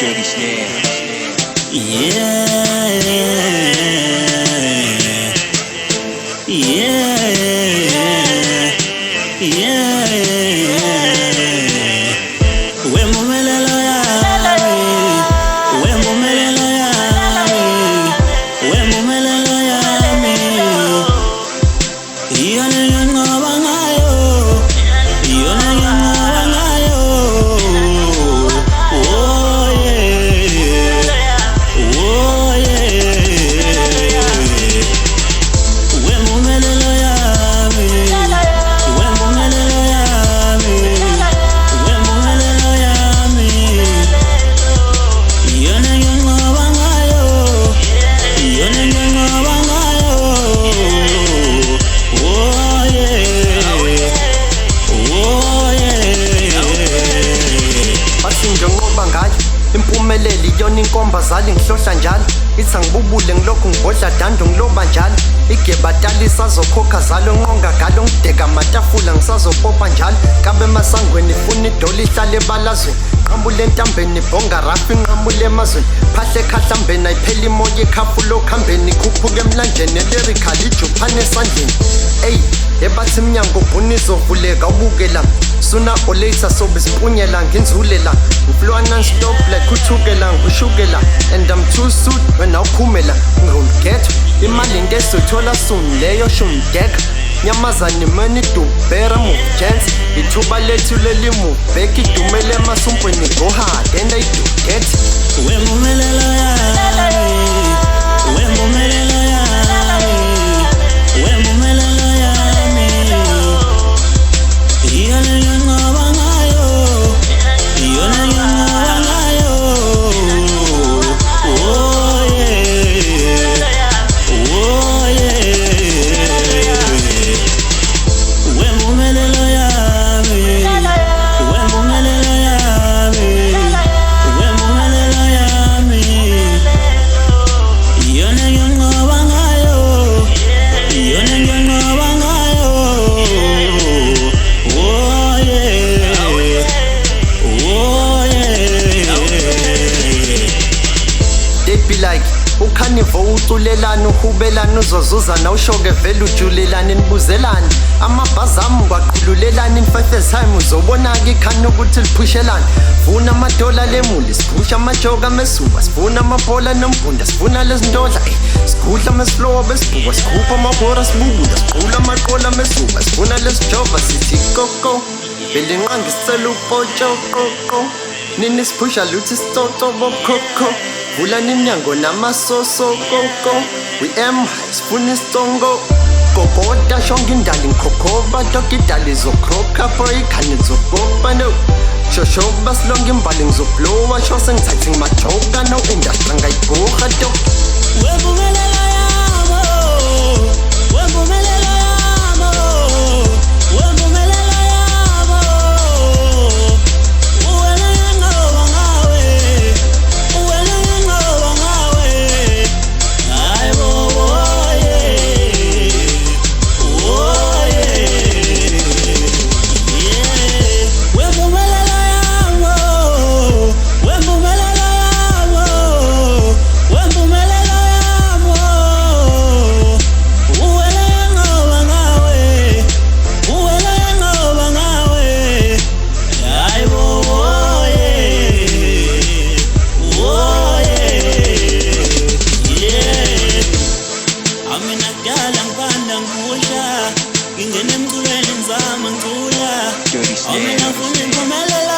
Dirty Snare. Impumeleli yona inkomba zali ngihlohla njalo ithi angibubule ngilokhu ngibhodla dando ngiloba njalo igebatali sazokhokha zalo nqonga galo ngideka amatafula ngisazopopa njalo kabe emasangweni ifuna idoli ihlale ebalazweni nqambule entambeni ibhonga rafi nqamule emazweni phahle ekhahlambeni ayiphela imoya ekhafulo okuhambeni ikhuphuka emlanjeni elirikali ijuphane esandleni eyi ebathi mnyango ubhuna izovuleka ubuke la sooner or later sobe sipunyela nginzulela ngiflowa non-stop like uthukela ngishukela and I'm too soon wena uphumela ngirumgetho imali into esizothola soon leyo shumdeka nyamazane mani dubera move chance ithuba lethu leli move back idumele emasumpweni go hard and I do get Wembumelelo yami Wembumelelo yami Wembumelelo yami Iyona nginqoba ngayo Iyona nginqoba ngayo Oh yeah Oh yeah Wembumelelo yami Wembumelelo yami Wembumelelo yami Iyona nginqoba ngayo Iyona nginqoba ngayo Oh yeah Oh yeah they be like ukhanivo uculelana uhubelana uzozuza nawushoke vele ujulelana nibuzelana amabhazami kwaqhululelana in 5 years time uzobona-ke ikhani ukuthi liphushelana funa amadola lemuli siphusha amajoka amesuka sifuna amabhola nombunda sifuna lezindodla sigudla amesiflowa besibhuka sikhupha amabhora sibubula siqula amaqola amesuka sifuna lesijova sithi koko belinqanga isicela upotshokoko nini siphusha luthi sicoco bokhokho vula nimnyango namasoso koko we am high sifuna isitsongo gobhoda shonke indali ngikhokhoba toke idali zokhokha pho ikhani zokopa no shoshoba silonke imbali ngizoblowa sho sengithathi ngimajoka no industry ngayibhurha to Wembumelelo yami Wembumelelo yami Wembumelelo yami Uwena nginqoba ngawe Uwena nginqoba ngawe Hayibo oh yeah Oh yeah Yeah Wembumelelo yami Wembumelelo yami Wembumelelo yami Uwena nginqoba ngawe Uwena nginqoba ngawe Hayibo oh yeah Oh yeah Amina kudala ngipanda ngikusha ngingena emculweni ngizama ngicula Dirty Snare. Amina ngifuna impumelelo